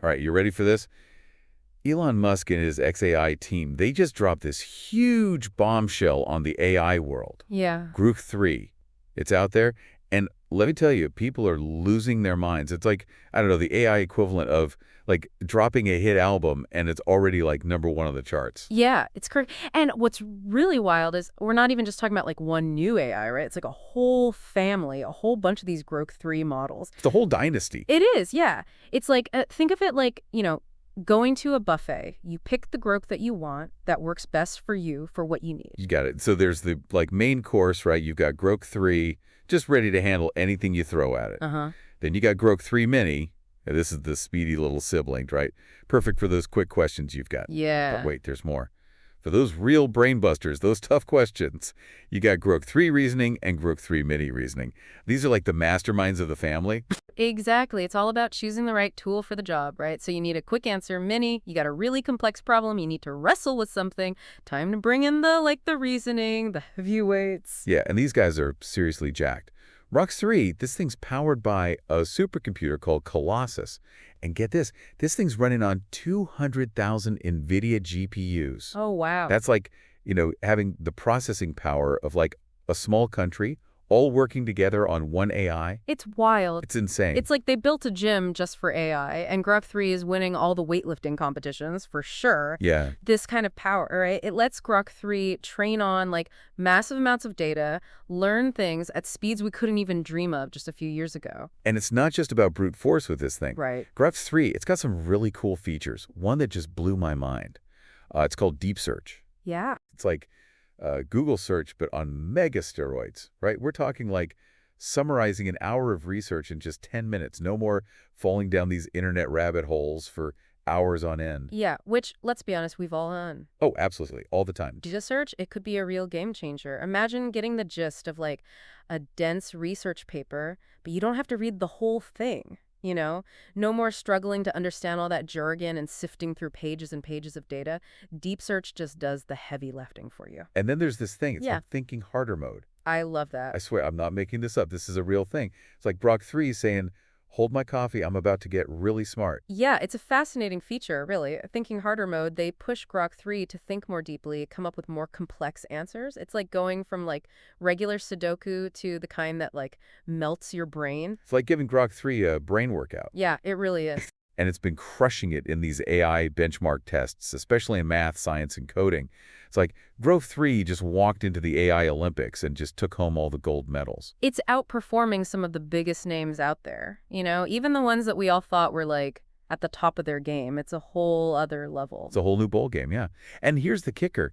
All right, you ready for this? Elon Musk and his XAI team, they just dropped this huge bombshell on the AI world. Yeah. Grok 3. It's out there, and let me tell you, people are losing their minds. It's like, I don't know, the AI equivalent of, like, dropping a hit album, and it's already, like, #1 on the charts. Yeah, it's correct. And what's really wild is we're not even just talking about like one new AI, right? It's like a whole family, a whole bunch of these Grok 3 models. It's the whole dynasty. It is, yeah. It's like, think of it like, going to a buffet. You pick the Grok that you want that works best for you for what you need. You got it. So there's the, like, main course, right? You've got Grok 3, just ready to handle anything you throw at it. Uh-huh. Then you got Grok 3 Mini. And this is the speedy little sibling, right? Perfect for those quick questions you've got. Yeah. But wait, there's more. For those real brain busters, those tough questions, you got Grok 3 Reasoning and Grok 3 Mini Reasoning. These are like the masterminds of the family. Exactly. It's all about choosing the right tool for the job, right? So you need a quick answer, mini. You got a really complex problem. You need to wrestle with something. Time to bring in the reasoning, the heavyweights. Yeah, and these guys are seriously jacked. Grok 3, this thing's powered by a supercomputer called Colossus. And get this thing's running on 200,000 NVIDIA GPUs. Oh, wow. That's like, having the processing power of like a small country all working together on one AI. It's wild. It's insane. It's like they built a gym just for AI, and Grok 3 is winning all the weightlifting competitions, for sure. Yeah. This kind of power, right? It lets Grok 3 train on, like, massive amounts of data, learn things at speeds we couldn't even dream of just a few years ago. And it's not just about brute force with this thing. Right. Grok 3, it's got some really cool features. One that just blew my mind. It's called Deep Search. Yeah. It's like Google search, but on mega steroids, right? We're talking like summarizing an hour of research in just 10 minutes. No more falling down these internet rabbit holes for hours on end. Yeah, which, let's be honest, we've all done. Oh, absolutely. All the time. Data search, it could be a real game changer. Imagine getting the gist of, like, a dense research paper, but you don't have to read the whole thing. No more struggling to understand all that jargon and sifting through pages and pages of data. Deep search just does the heavy lifting for you. And then there's this thing. It's Yeah. like thinking harder mode. I love that. I swear, I'm not making this up. This is a real thing. It's like Grok 3 saying, hold my coffee, I'm about to get really smart. Yeah, it's a fascinating feature, really. Thinking harder mode, they push Grok 3 to think more deeply, come up with more complex answers. It's like going from, like, regular Sudoku to the kind that, like, melts your brain. It's like giving Grok 3 a brain workout. Yeah, it really is. And it's been crushing it in these AI benchmark tests, especially in math, science, and coding. It's like Grok 3 just walked into the AI Olympics and just took home all the gold medals. It's outperforming some of the biggest names out there, even the ones that we all thought were, like, at the top of their game. It's a whole other level. It's a whole new ball game, yeah. And here's the kicker.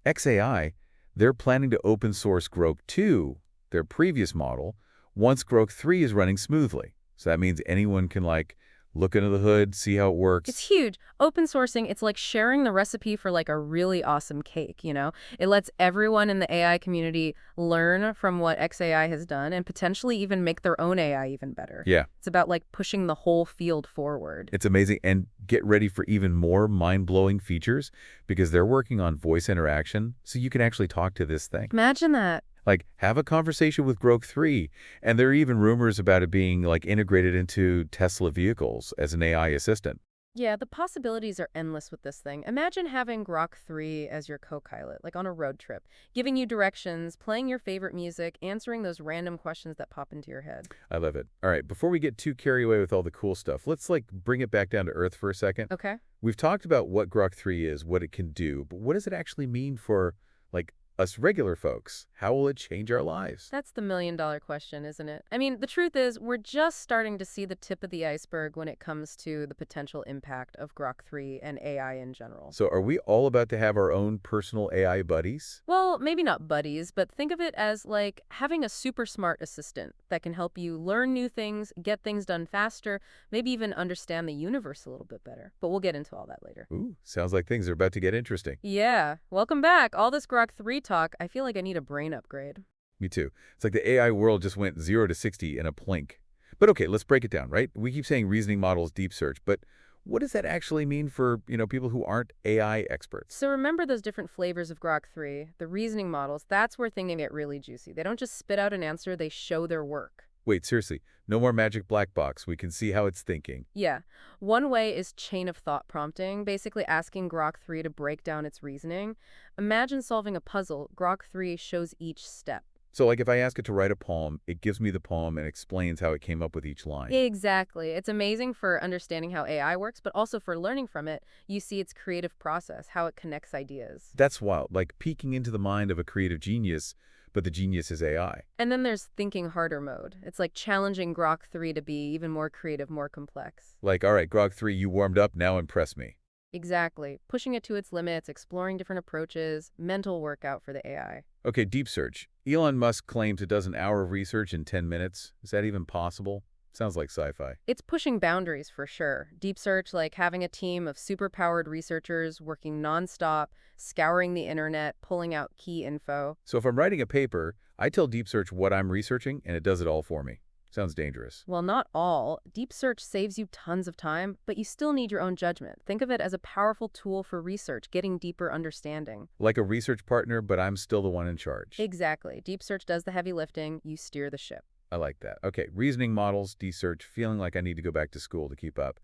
XAI, they're planning to open source Grok 2, their previous model, once Grok 3 is running smoothly. So that means anyone can, like, look under the hood, see how it works. It's huge. Open sourcing, it's like sharing the recipe for, like, a really awesome cake, It lets everyone in the AI community learn from what XAI has done and potentially even make their own AI even better. Yeah. It's about, like, pushing the whole field forward. It's amazing. And get ready for even more mind-blowing features because they're working on voice interaction so you can actually talk to this thing. Imagine that. Like, have a conversation with Grok 3. And there are even rumors about it being, like, integrated into Tesla vehicles as an AI assistant. Yeah, the possibilities are endless with this thing. Imagine having Grok 3 as your co-pilot, like on a road trip, giving you directions, playing your favorite music, answering those random questions that pop into your head. I love it. All right, before we get too carried away with all the cool stuff, let's, like, bring it back down to earth for a second. Okay. We've talked about what Grok 3 is, what it can do, but what does it actually mean for, like, us regular folks? How will it change our lives? That's the million-dollar question, isn't it? I mean, the truth is, we're just starting to see the tip of the iceberg when it comes to the potential impact of Grok 3 and AI in general. So are we all about to have our own personal AI buddies? Well, maybe not buddies, but think of it as, like, having a super smart assistant that can help you learn new things, get things done faster, maybe even understand the universe a little bit better. But we'll get into all that later. Ooh, sounds like things are about to get interesting. Yeah. Welcome back. All this Grok 3 talk, I feel like I need a brain upgrade. Me too. It's like the AI world just went 0 to 60 in a blink. But okay, let's break it down, right? We keep saying reasoning models, deep search, but what does that actually mean for, people who aren't AI experts? So remember those different flavors of Grok 3, the reasoning models, that's where things get really juicy. They don't just spit out an answer, they show their work. Wait, seriously, no more magic black box. We can see how it's thinking. Yeah. One way is chain of thought prompting, basically asking Grok 3 to break down its reasoning. Imagine solving a puzzle. Grok 3 shows each step. So like if I ask it to write a poem, it gives me the poem and explains how it came up with each line. Exactly. It's amazing for understanding how AI works, but also for learning from it. You see its creative process, how it connects ideas. That's wild, like peeking into the mind of a creative genius, but the genius is AI. And then there's thinking harder mode. It's like challenging Grok 3 to be even more creative, more complex. Like, all right, Grok 3, you warmed up, now impress me. Exactly. Pushing it to its limits, exploring different approaches, mental workout for the AI. Okay, deep search. Elon Musk claims it does an hour of research in 10 minutes. Is that even possible? Sounds like sci-fi. It's pushing boundaries for sure. Deep search, like having a team of superpowered researchers working nonstop, scouring the internet, pulling out key info. So if I'm writing a paper, I tell Deep Search what I'm researching, and it does it all for me. Sounds dangerous. Well, not all. Deep search saves you tons of time, but you still need your own judgment. Think of it as a powerful tool for research, getting deeper understanding. Like a research partner, but I'm still the one in charge. Exactly. Deep search does the heavy lifting, you steer the ship. I like that. Okay, reasoning models, Deep Search, feeling like I need to go back to school to keep up.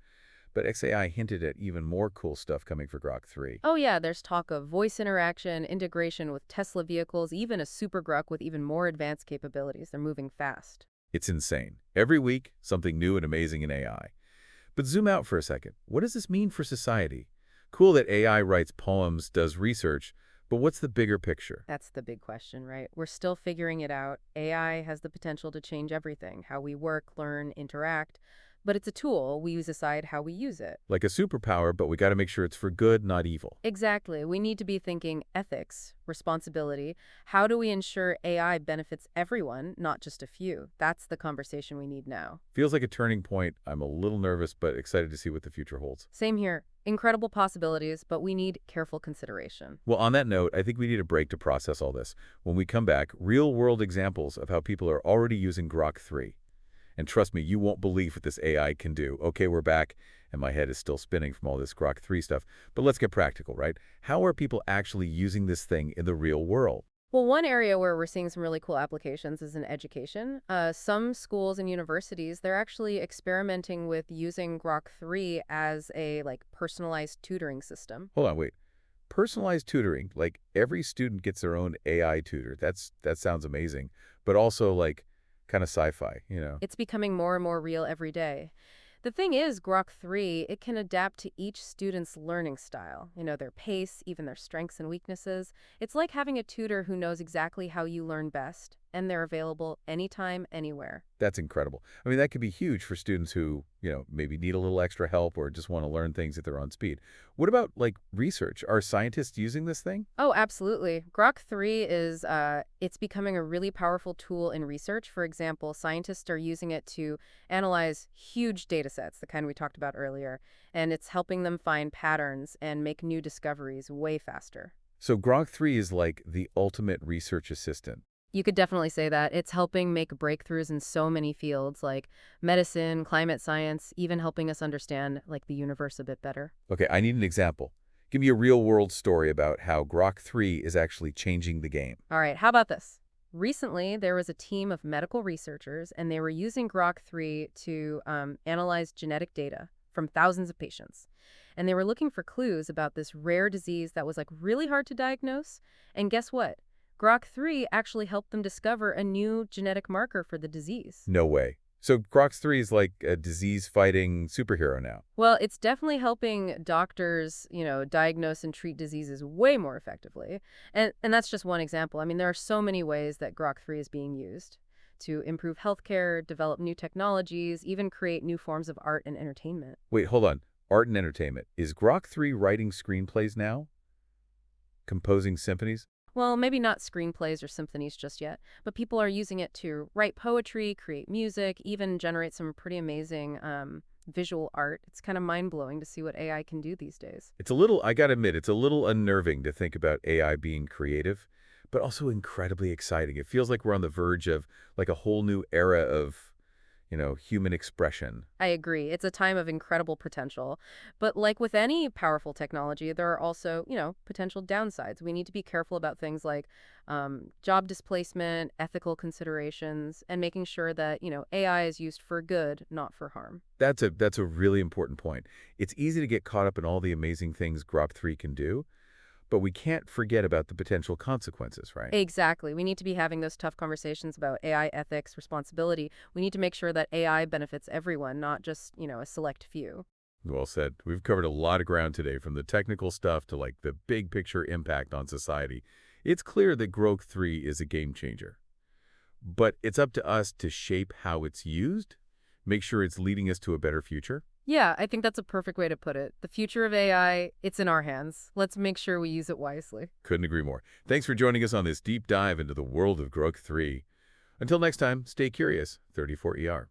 But XAI hinted at even more cool stuff coming for Grok 3. Oh yeah, there's talk of voice interaction, integration with Tesla vehicles, even a super Grok with even more advanced capabilities. They're moving fast. It's insane. Every week, something new and amazing in AI. But zoom out for a second. What does this mean for society? Cool that AI writes poems, does research, but what's the bigger picture? That's the big question, right? We're still figuring it out. AI has the potential to change everything, how we work, learn, interact. But it's a tool. We decide how we use it. Like a superpower, but we got to make sure it's for good, not evil. Exactly. We need to be thinking ethics, responsibility. How do we ensure AI benefits everyone, not just a few? That's the conversation we need now. Feels like a turning point. I'm a little nervous, but excited to see what the future holds. Same here. Incredible possibilities, but we need careful consideration. Well, on that note, I think we need a break to process all this. When we come back, real-world examples of how people are already using Grok 3. And trust me, you won't believe what this AI can do. Okay, we're back, and my head is still spinning from all this Grok 3 stuff. But let's get practical, right? How are people actually using this thing in the real world? Well, one area where we're seeing some really cool applications is in education. Some schools and universities, they're actually experimenting with using Grok 3 as a personalized tutoring system. Hold on, wait. Personalized tutoring, like every student gets their own AI tutor. That sounds amazing, but also like kind of sci-fi, you know? It's becoming more and more real every day. The thing is, Grok 3, it can adapt to each student's learning style, their pace, even their strengths and weaknesses. It's like having a tutor who knows exactly how you learn best, and they're available anytime, anywhere. That's incredible. I mean, that could be huge for students who, maybe need a little extra help or just want to learn things at their own speed. What about, like, research? Are scientists using this thing? Oh, absolutely. Grok 3 is, it's becoming a really powerful tool in research. For example, scientists are using it to analyze huge data sets, the kind we talked about earlier, and it's helping them find patterns and make new discoveries way faster. So Grok 3 is like the ultimate research assistant. You could definitely say that. It's helping make breakthroughs in so many fields like medicine, climate science, even helping us understand the universe a bit better. Okay, I need an example. Give me a real-world story about how Grok 3 is actually changing the game. All right, how about this? Recently, there was a team of medical researchers, and they were using Grok 3 to analyze genetic data from thousands of patients. And they were looking for clues about this rare disease that was really hard to diagnose. And guess what? Grok 3 actually helped them discover a new genetic marker for the disease. No way. So Grok 3 is like a disease-fighting superhero now. Well, it's definitely helping doctors, diagnose and treat diseases way more effectively. And that's just one example. I mean, there are so many ways that Grok 3 is being used to improve healthcare, develop new technologies, even create new forms of art and entertainment. Wait, hold on. Art and entertainment. Is Grok 3 writing screenplays now? Composing symphonies? Well, maybe not screenplays or symphonies just yet, but people are using it to write poetry, create music, even generate some pretty amazing visual art. It's kind of mind-blowing to see what AI can do these days. I gotta admit, it's a little unnerving to think about AI being creative, but also incredibly exciting. It feels like we're on the verge of a whole new era of, human expression. I agree. It's a time of incredible potential. But like with any powerful technology, there are also, potential downsides. We need to be careful about things like job displacement, ethical considerations, and making sure that, AI is used for good, not for harm. That's a really important point. It's easy to get caught up in all the amazing things Grok 3 can do, but we can't forget about the potential consequences, right? Exactly. We need to be having those tough conversations about AI ethics, responsibility. We need to make sure that AI benefits everyone, not just, a select few. Well said. We've covered a lot of ground today, from the technical stuff to the big picture impact on society. It's clear that Grok 3 is a game changer. But it's up to us to shape how it's used, make sure it's leading us to a better future. Yeah, I think that's a perfect way to put it. The future of AI, it's in our hands. Let's make sure we use it wisely. Couldn't agree more. Thanks for joining us on this deep dive into the world of Grok 3. Until next time, stay curious. 34ER.